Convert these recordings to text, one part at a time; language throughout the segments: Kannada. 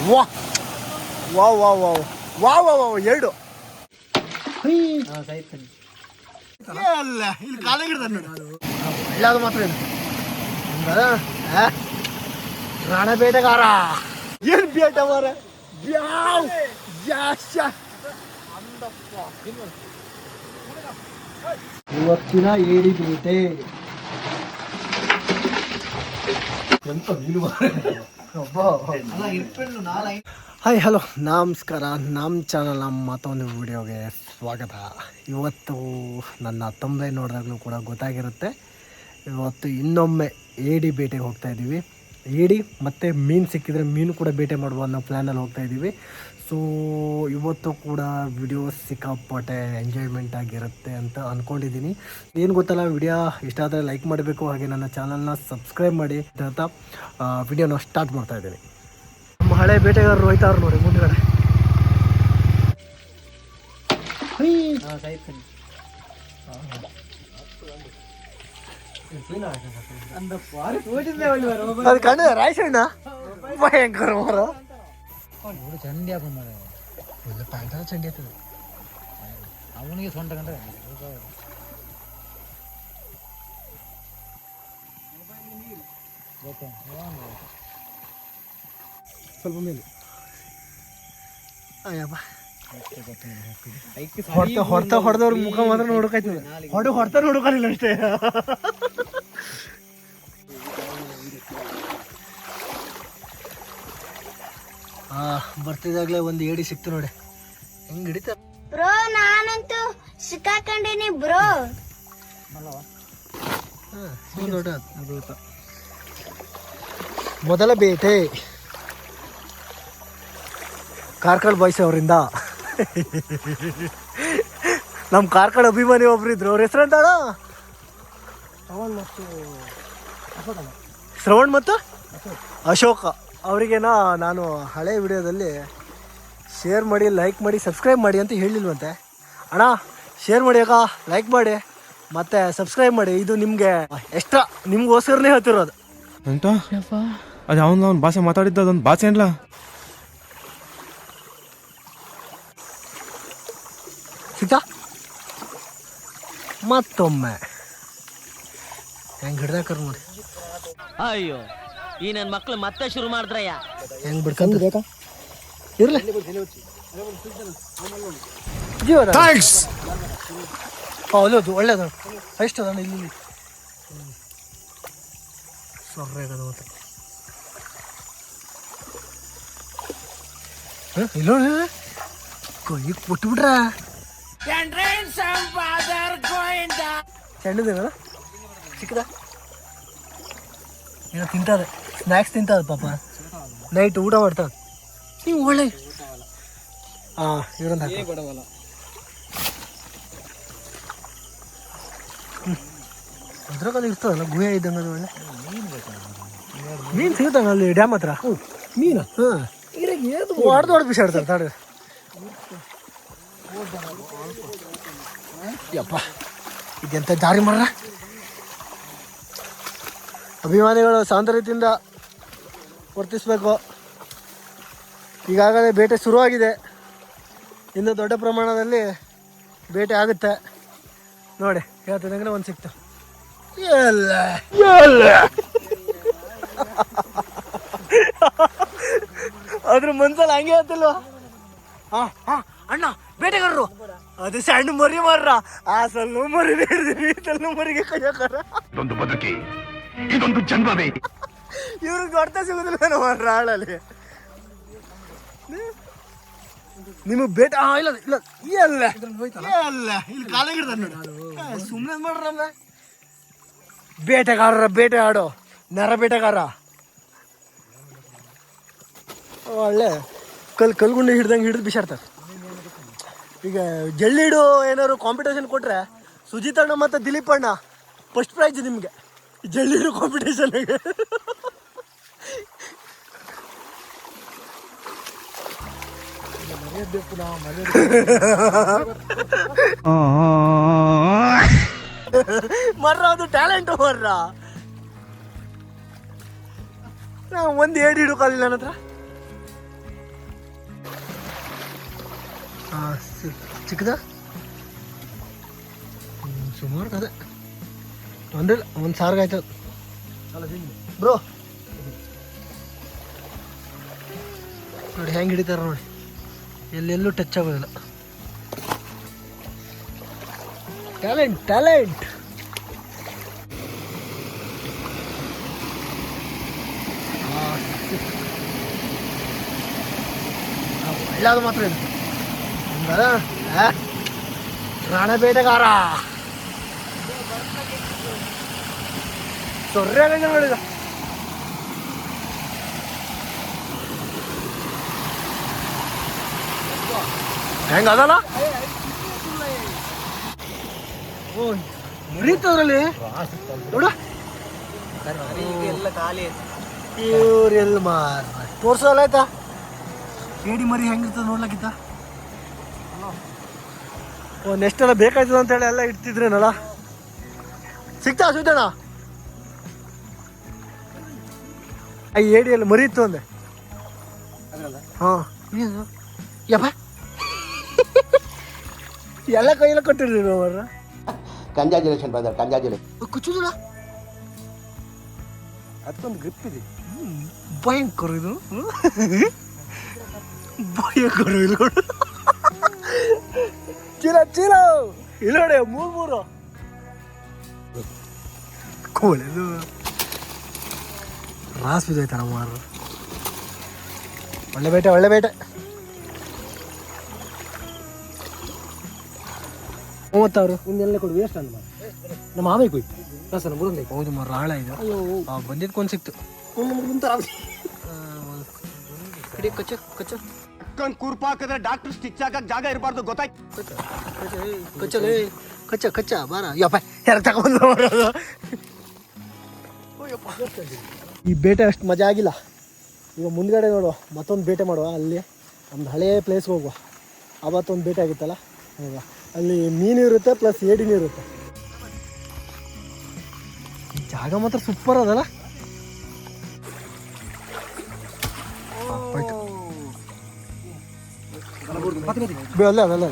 ವಾ ವಾ ವಾ ವಾ ವಾ ವಾ ವಾ ಎರಡು ಅಲ್ಲ ಇಲ್ಲಿ ಕಾಲಾಗಿಡ್ತಾನೆ ನೋಡಿ ಒಳ್ಳೇದು ಮಾತ್ರ ಇದು ರಣ ಬೇಟೆಗಾರ ಏನು ಬೇಟ ಮಾರ ಇವತ್ತಿನ ಏಡಿ ಬೇಟೆ ಎಂತ ಮೀನು ಹಾಯ್ ಹಲೋ ನಮಸ್ಕಾರ. ನಮ್ಮ ಚಾನಲ್ ಮತ್ತೊಂದು ವಿಡಿಯೋಗೆ ಸ್ವಾಗತ. ಇವತ್ತು ನನ್ನ ತಂಬೆ ನೋಡಿದಾಗಲೂ ಕೂಡ ಗೊತ್ತಾಗಿರುತ್ತೆ, ಇವತ್ತು ಇನ್ನೊಮ್ಮೆ ಏಡಿ ಬೇಟೆಗೆ ಹೋಗ್ತಾ ಇದ್ದೀವಿ. ಏಡಿ ಮತ್ತು ಮೀನು ಸಿಕ್ಕಿದರೆ ಮೀನು ಕೂಡ ಬೇಟೆ ಮಾಡುವ ಅನ್ನೋ ಪ್ಲ್ಯಾನಲ್ಲಿ ಹೋಗ್ತಾ ಇದ್ದೀವಿ. ಸೊ ಇವತ್ತು ಕೂಡ ವಿಡಿಯೋ ಸಿಕ್ಕಾಪಟ್ಟೆ ಎಂಜಾಯ್ಮೆಂಟ್ ಆಗಿರುತ್ತೆ ಅಂತ ಅಂದ್ಕೊಂಡಿದ್ದೀನಿ. ಏನು ಗೊತ್ತಲ್ಲ, ವಿಡಿಯೋ ಇಷ್ಟ ಆದರೆ ಲೈಕ್ ಮಾಡಬೇಕು, ಹಾಗೆ ನನ್ನ ಚಾನಲ್ನ ಸಬ್ಸ್ಕ್ರೈಬ್ ಮಾಡಿ ಅಂತ ವಿಡಿಯೋನ ಸ್ಟಾರ್ಟ್ ಮಾಡ್ತಾ ಇದ್ದೀನಿ. ನಮ್ಮ ಹಳೆ ಬೇಟೆಗಾರರು ಹೋಯ್ತಾವ್ರು ನೋಡಿ ಮುಂದ್ಗಡೆ. ಅದು ಕಣ್ಣ ರಾಯ್ಸಣ್ಣ ಭಯಂಕರ ಮರ ಚಂಡಿ ಹಾಕೊಂಡ ಪ್ಯಾಂಟ ಚಂಡಿ ಆಗ್ತದೆ ಅವನಿಗೆ ಸೊಂಟ ಕಂಡ್ರೆ ಸ್ವಲ್ಪ ಮೇಲೆ ಅಯ್ಯಪ್ಪ ಹೊಡೆದವ್ರ ಮುಖ ಮಾತ್ರ ನೋಡಕಾಯ್ತದೆ, ಹೊಡ್ತಾ ನೋಡೋಕಾಗಿಲ್ಲ ಅಷ್ಟೇ. ಬರ್ತಿದಾಗ್ಲೇ ಒಂದು ಏಡಿ ಸಿಕ್ತು ನೋಡಿ, ಹೆಂಗ್ ಹಿಡಿತ ಬ್ರೋ. ನಾನಂತೂ ಸಿಕ್ಕಾಕೊಂಡಿನಿ ಬ್ರೋ. ಮೊದಲ ಬೇಟೆ ಕಾರ್ಕಳ ಬಾಯ್ಸ್ ಅವರಿಂದ. ನಮ್ಮ ಕಾರ್ಕಳ ಅಭಿಮಾನಿ ಒಬ್ರು ಇದ್ರು, ಅವ್ರ ಹೆಸರು ಎಂತಾಳ? ಶ್ರವಣ್ ಮತ್ತು ಅಶೋಕ. ಅವರಿಗೇನ ನಾನು ಹಳೆ ವಿಡಿಯೋದಲ್ಲಿ ಶೇರ್ ಮಾಡಿ, ಲೈಕ್ ಮಾಡಿ, ಸಬ್ಸ್ಕ್ರೈಬ್ ಮಾಡಿ ಅಂತ ಹೇಳಿಲ್ವಂತೆ. ಅಣ್ಣ ಶೇರ್ ಮಾಡಿ ಅಕ್ಕ, ಲೈಕ್ ಮಾಡಿ ಮತ್ತು ಸಬ್ಸ್ಕ್ರೈಬ್ ಮಾಡಿ, ಇದು ನಿಮಗೆ ಎಕ್ಸ್ಟ್ರಾ, ನಿಮ್ಗೋಸ್ಕರನೇ ಹೇಳ್ತಿರೋದು. ಎಂತ ಅದು ಅವನ ಭಾಷೆ ಮಾತಾಡಿದ್ದ, ಅದೊಂದು ಭಾಷೆ ಏನ್ಲ? ಸಿಕ್ತಾ ಮತ್ತೊಮ್ಮೆ ಹೆಂಗ್ ಹಿಡ್ದಾಕರ್ ನೋಡಿ. ಅಯ್ಯೋ, ಈ ನನ್ನ ಮಕ್ಳು ಮತ್ತೆ ಶುರು ಮಾಡಿದ್ರಯ್ಯ. ಹೆಂಗ್ ಬಿಡ್ಕಂತ ಬೇಕಾ ಇರ್ಲಿ ಜೀವನ. ಒಳ್ಳೇದು ಒಳ್ಳೇದು ಎಷ್ಟು ಅದ ಇಲ್ಲಿ ಸೊರ್ರೆ ಆಗದ ಮತ್ತೆ ಇಲ್ಲ ಕೊಯ್ಯಿ ಕೊಟ್ಬಿಟ್ರ ಚೆಂಡದ ಚಿಕ್ಕದ ಏನೋ ತಿಂತದೆ, ಸ್ನ್ಯಾಕ್ಸ್ ತಿಂತದ ಪಾಪ, ನೈಟ್ ಊಟ ಮಾಡ್ತದ. ನೀವು ಒಳ್ಳೆ ಇವರೊಂದು ಅದ್ರಾಗಲ್ಲಿ ಇರ್ತದಲ್ಲ ಗುಹೆ ಇದ್ದಂಗೆ, ಅದು ಒಳ್ಳೆ ಮೀನು ಸಿಗುತ್ತಲ್ಲ ಅಲ್ಲಿ ಡ್ಯಾಮ್ ಹತ್ರ. ಮೀನು ಹೊಡೆದು ಬಿಸಾಡ್ತಾರೆ ತಾಡ. ಯಪ್ಪ ಇದೆಂತ ಜಾರಿ ಮಾಡ್ರ. ಅಭಿಮಾನಿಗಳು ಶಾಂತ ರೀತಿಯಿಂದ ವರ್ತಿಸಬೇಕು. ಈಗಾಗಲೇ ಬೇಟೆ ಶುರುವಾಗಿದೆ, ಇನ್ನು ದೊಡ್ಡ ಪ್ರಮಾಣದಲ್ಲಿ ಬೇಟೆ ಆಗುತ್ತೆ ನೋಡಿ. ಹೇಳ್ತಿದ್ದಂಗೆ ಒಂದು ಸಿಕ್ತು. ಎಲ್ಲ ಅದ್ರ ಮನ್ಸಲ್ಲಿ ಹಂಗೆ ಹೇಳ್ತಿಲ್ವಾ? ಅಣ್ಣ ಬೇಟೆಗಾರರು ಅದು ಸಣ್ಣ ಮರಿ ಮಾರ್ರ, ಆ ಸಣ್ಣ ಮರಿ ಹಿಡಿದಿವಿ, ಸಣ್ಣ ಮರಿಗೆ ಕೈಯಾಕಾರ ಇದೊಂದು ಜನ್ಮವೇ. ಇವ್ರಿಗೆ ದೊಡ್ಡ ಸಿಗುದಿಲ್ಲ ಮಾರ್ರ ಹಾಳಲ್ಲಿ. ನಿಮಗೆ ಬೇಟೆ ಇಲ್ಲ ಇಲ್ಲ ಎಲ್ಲ ಎಲ್ಲ ಇಲ್ಲಿ ಕಾಲಾಗಿಡ್ತಾನೆ ನೋಡಿ, ಸುಮ್ಮನೆ ಮಾಡ್ರಲ್ಲ. ಬೇಟೆಗಾರರ ಬೇಟೆ ಆಡೋ ನರ ಬೇಟೆಗಾರ ಒಳ್ಳೆ ಕಲ್ಗುಂಡಿ ಹಿಡ್ದಂಗೆ ಹಿಡಿದು ಬಿಸಾಡ್ತಾರೆ. ಈಗ ಜಳ್ಳಿಡು ಏನಾದ್ರು ಕಾಂಪಿಟೇಷನ್ ಕೊಟ್ಟರೆ ಸುಜಿತ್ ಅಣ್ಣ ಮತ್ತು ದಿಲೀಪ್ ಅಣ್ಣ ಫಸ್ಟ್ ಪ್ರೈಜ್ ನಿಮಗೆ ಜಳ್ಳಿಡು ಕಾಂಪಿಟೇಷನ್ಗೆ. ಮರ್ರ ಅದು ಟ್ಯಾಲೆಂಟ್ ಮರ್ರ. ಒಂದು ಏಡಿ ಹಿಡ್ಕೊಳ್ಳಿಲ್ಲ ನನ್ನ ಹತ್ರ. ಹಾಂ ಚಿಕ್ಕದ ಸುಮಾರು ಕದೆ ತೊಂದರೆ ಒಂದು ಸಾವಿರ ಆಯ್ತು ಬ್ರೋ ನೋಡಿ ಹೆಂಗೆ ಹಿಡಿತಾರ ನೋಡಿ ಎಲ್ಲೆಲ್ಲೂ ಟಚ್ ಆಗೋದಿಲ್ಲ ಟ್ಯಾಲೆಂಟ್ ಒಳ್ಳೆದು ಮಾತ್ರ ಇದು ರಾಣ ಬೇಟೆಗಾರ ಸೊರ್ರೆ ನೋಡಿದ ಹೆಂಗ ಅದಲ್ಲ ಓ ಮುರಿತದ್ರಲ್ಲಿ ನೋಡ ಇವ್ರೆಲ್ಲ ಮಾರ ತೋರ್ಸಲ್ಲ ಆಯ್ತಾ ಏಡಿ ಮರಿ ಹೆಂಗಿರ್ತದ ನೋಡ್ಲಕ್ಕಿತ್ತ ಓ ನೆಕ್ಸ್ಟ್ ಎಲ್ಲ ಬೇಕಾಯ್ತದ ಅಂತೇಳಿ ಎಲ್ಲ ಇಡ್ತಿದ್ರೇನಲ್ಲ ಸಿಗ್ತಾ ಸುದ್ದಣ್ಣ ಆ ಏಡಿಯಲ್ಲಿ ಮರಿ ಇತ್ತು ಅಂದೆ ಹಾಂ ಏನು ಯಪ್ಪ ಎಲ್ಲ ಕೈಯೆಲ್ಲ ಕೊಟ್ಟಿರ್ರಿ ಅವ್ರ ಕಂಗ್ರಾಚುಲೇಷನ್ ಬ್ರದರ್ ಕಂಗ್ರಾಚುಲೇಷನ್ ಕುಚ್ಚುದಿಲ್ಲ ಅದಕ್ಕೊಂದು ಗ್ರಿಪ್ ಇದೆ ಭಯಂಕರ ಇದು ಭಯಂಕರ ಇದು ನೋಡು ಚೀಲ ಇಲ್ಲ ನೋಡಿ ಮೂರು ಕೋಳೆದು ರಾಸ್ ಬಿದ್ದೋಯ್ತಾರ ಮಾರು ಒಳ್ಳೆ ಬೇಟೆ 30,000 ಇನ್ನೆಲ್ಲ ಕೊಡು ವೇಸ್ಟ್ ಅಂತ ನಮ್ಮ ಮಾವೇ ಕೊಯ್ ಸರ್ ಮುರಂದೆ ಹೌದು ಮರ ರಾಳ ಇದು ಬಂದಿದ್ಕೊಂದು ಸಿಕ್ತು ಕಡಿ ಕಚ್ಚ ಅಕ್ಕನ್ ಕೂರ್ಪ ಹಾಕಿದ್ರೆ ಡಾಕ್ಟರ್ ಸ್ಟಿಚ್ ಹಾಕಕ್ ಜಾಗ ಇರಬಾರ್ದು ಗೊತ್ತಾಯ್ತು ಕಚ್ಚ ಬಾರ ಯಪ್ಪ ಯಾರು ತಗೊಂಡು ಈ ಬೇಟೆ ಅಷ್ಟು ಮಜಾ ಆಗಿಲ್ಲ ಈಗ ಮುಂದ್ಗಡೆ ನೋಡುವ ಮತ್ತೊಂದು ಬೇಟೆ ಮಾಡುವ ಅಲ್ಲಿ ನಮ್ದು ಹಳೇ ಪ್ಲೇಸ್ಗೆ ಹೋಗುವ ಅವತ್ತೊಂದು ಬೇಟೆ ಆಗಿತ್ತಲ್ಲ ಹೌದಾ ಅಲ್ಲಿ ಮೀನು ಇರುತ್ತೆ ಪ್ಲಸ್ ಏಡಿನೂ ಇರುತ್ತೆ ಈ ಜಾಗ ಮಾತ್ರ ಸೂಪರ್ ಅದಲ್ಲ ಅಲ್ಲ ಅದಲ್ಲ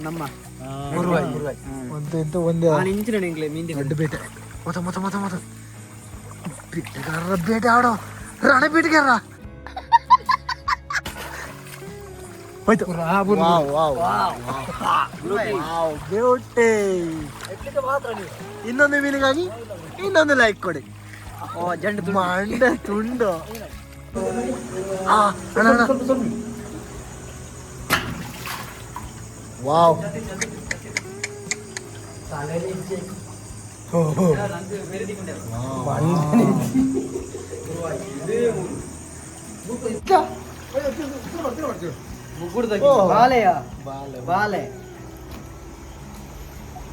ನಮ್ಮ ಒಂದೇ ದೊಡ್ಡ ಬೇಟೆ ಮತ ಬೇಟೆಗಾರರ ಬೇಟೆ ಆಡೋ ರಾಣ ಬೇಟೆಗಾರ ಹೋಯ್ತು ಬೇಟೆ ಇನ್ನೊಂದು ಮೀನಿಗಾಗಿ ಇನ್ನೊಂದು ಲೈಕ್ ಕೊಡಿ ಮಂಡೆ ತುಂಡು ವಾವ್ ಬಾಲೆ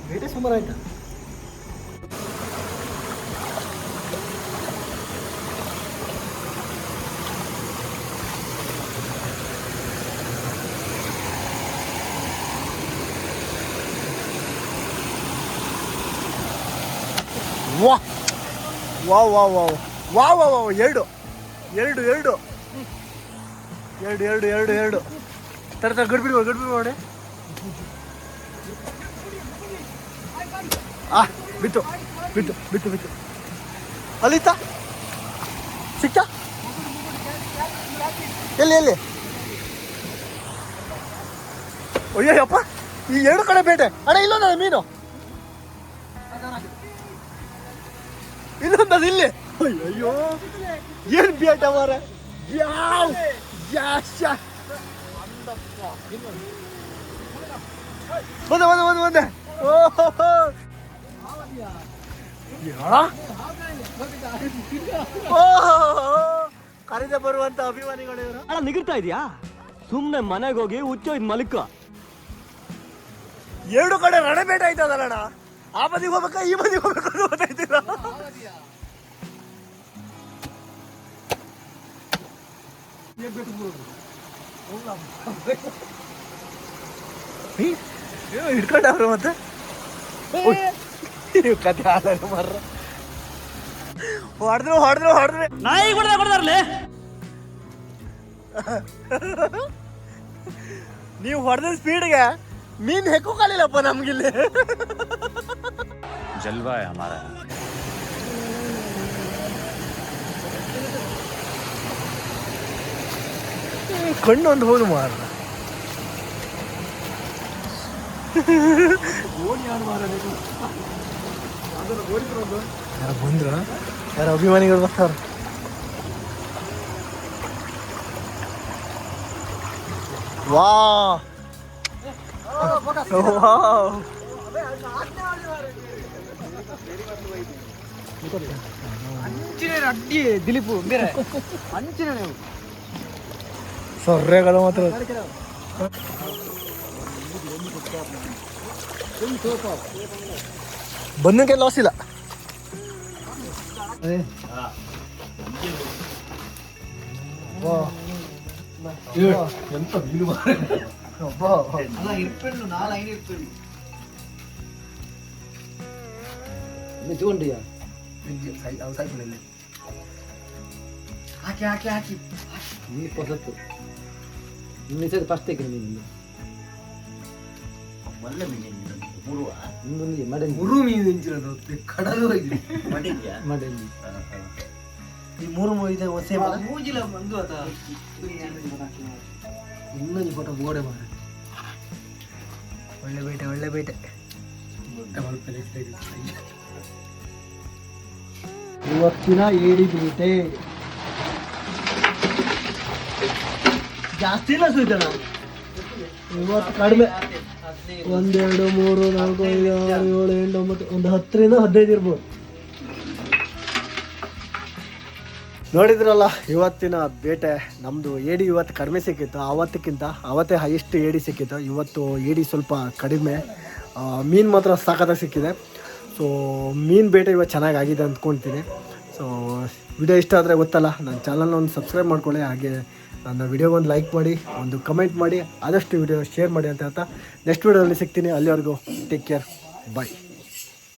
ಬೇಟೆ ಸುಮಾರು ಆಯ್ತಾ ವಾವ್ ಎರಡು ತರ ಗಡ್ಬಿಡಿ ನೋಡಿ ಬಿಟ್ಟು ಅಲ್ಲಿತ್ತ ಸಿಕ್ಕ ಎಲ್ಲಿ ಅಯ್ಯಪ್ಪ ಈ ಎರಡು ಕಡೆ ಬೇಟೆ ಅಣ್ಣ ಇಲ್ಲೊಂದ ಮೀನು ಇಲ್ಲೊಂದದು ಇಲ್ಲಿ ಅಯ್ಯೋ ಏನ್ ಬೇಟ ಮಾರ ಬಂದೆ ಕರೆದೆ ಬರುವಂತ ಅಭಿಮಾನಿಗಳು ಅಣ್ಣ ನಿಗಿರ್ತಾ ಇದೆಯಾ ಸುಮ್ನೆ ಮನೆಗೆ ಹೋಗಿ ಹುಚ್ಚೋಯ್ತು ಮಲ್ಕ ಎರಡು ಕಡೆ ರಣಬೇಟ ಆಯ್ತದಲ್ಲಣ್ಣ ಆ ಬದಿಗೆ ಹೋಗ್ಬೇಕಾ ಈ ಬದಿಗೆ ಹೋಗ್ಬೇಕು ಅಂತ ಗೊತ್ತಾಯ್ತಿಲ್ಲ ಹಿಡ್ಕೊಂಡವ್ರು ಮತ್ತೆ ಕತೆ ಆದ ಮರ್ರ ಹೊಡೆದ್ರು ನಾಯಿ ಕೊಡ್ತಾರಲೇ ನೀವು ಹೊಡೆದ ಸ್ಪೀಡ್ಗೆ ಮೀನ್ ಹೆಕ್ಕೋಕಾಲಿಲ್ಲಪ್ಪ ನಮ್ಗಿಲ್ಲಿ. जलवा है हमारा. ಕಣ್ಣು ಒಂದು ಹೋಗಿ ಮಾರ ಯಾರು ಬಂದ್ರ, ಯಾರು ಅಭಿಮಾನಿಗಳು ಬರ್ತಾರ. ವಾ ಅಡ್ಡಿ ದಿಲೀಪು ಬೇರೆ ಸೊರ್ರೆಗಳು ಮಾತ್ರ ಬಂದಕ್ಕೆ ಲಾಸ್ ಇಲ್ಲ. ಎಂತ ಮೀನು ಹಾಕಿ ಹಾಕಿ ಹಾಕಿ ನೀರು ಪೊಸತ್ತು ಇನ್ನೊಂದು ಫಸ್ಟ್ ತೆಗೆ ನೀನು ಒಳ್ಳೆ ಮೀನು ಇನ್ನೊಂದು ಮಡೆ ಮುರು ಮೀನು ಎಂಚಿರೋದು ಕಡಲು ಮಡೆಯಲ್ಲಿ ಈ ಮೂರು ಇದೆ ಹೊಸೆ ಮೂಜಿಲ ಬಂದು ಆತ ಇನ್ನೊಂದು ಫೋಟೋ ಗೋಡೆ ಮಾಡ ಒಳ್ಳೆ ಬೇಟೆ ಒಳ್ಳೆ ಬೇಟೆ. ಇವತ್ತಿನ ಏಡಿ ಬೇಟೆ ಜಾಸ್ತಿ ಇಲ್ಲ ಸುಯ್ತಣ್ಣ ಇವತ್ತು ಕಡಿಮೆ. 1 2 3 4 5 6 7 8 9 ಒಂದು 10ರಿಂದ 15 ಇರ್ಬೋದು. ನೋಡಿದ್ರಲ್ಲ ಇವತ್ತಿನ ಬೇಟೆ ನಮ್ಮದು. ಏಡಿ ಇವತ್ತು ಕಡಿಮೆ ಸಿಕ್ಕಿತ್ತು, ಅವತ್ತೇ ಹೈಯೆಸ್ಟ್ ಏಡಿ ಸಿಕ್ಕಿತ್ತು. ಇವತ್ತು ಏಡಿ ಸ್ವಲ್ಪ ಕಡಿಮೆ, ಮೀನು ಮಾತ್ರ ಸಾಕಾದಾಗ ಸಿಕ್ಕಿದೆ. ಸೊ ಮೀನು ಬೇಟೆ ಇವತ್ತು ಚೆನ್ನಾಗಾಗಿದೆ ಅಂದ್ಕೊಳ್ತೀನಿ. ಸೊ ವಿಡಿಯೋ ಇಷ್ಟ ಆದರೆ ಗೊತ್ತಲ್ಲ, ನನ್ನ ಚಾನಲ್ನ ಒಂದು ಸಬ್ಸ್ಕ್ರೈಬ್ ಮಾಡ್ಕೊಳ್ಳಿ, ಹಾಗೆ ನನ್ನ ವಿಡಿಯೋಗೊಂದು ಲೈಕ್ ಮಾಡಿ, ಒಂದು ಕಮೆಂಟ್ ಮಾಡಿ, ಆದಷ್ಟು ವಿಡಿಯೋ ಶೇರ್ ಮಾಡಿ ಅಂತ ಹೇಳ್ತಾ ನೆಕ್ಸ್ಟ್ ವಿಡಿಯೋದಲ್ಲಿ ಸಿಗ್ತೀನಿ. ಅಲ್ಲಿವರೆಗೂ ಟೇಕ್ ಕೇರ್, ಬಾಯ್.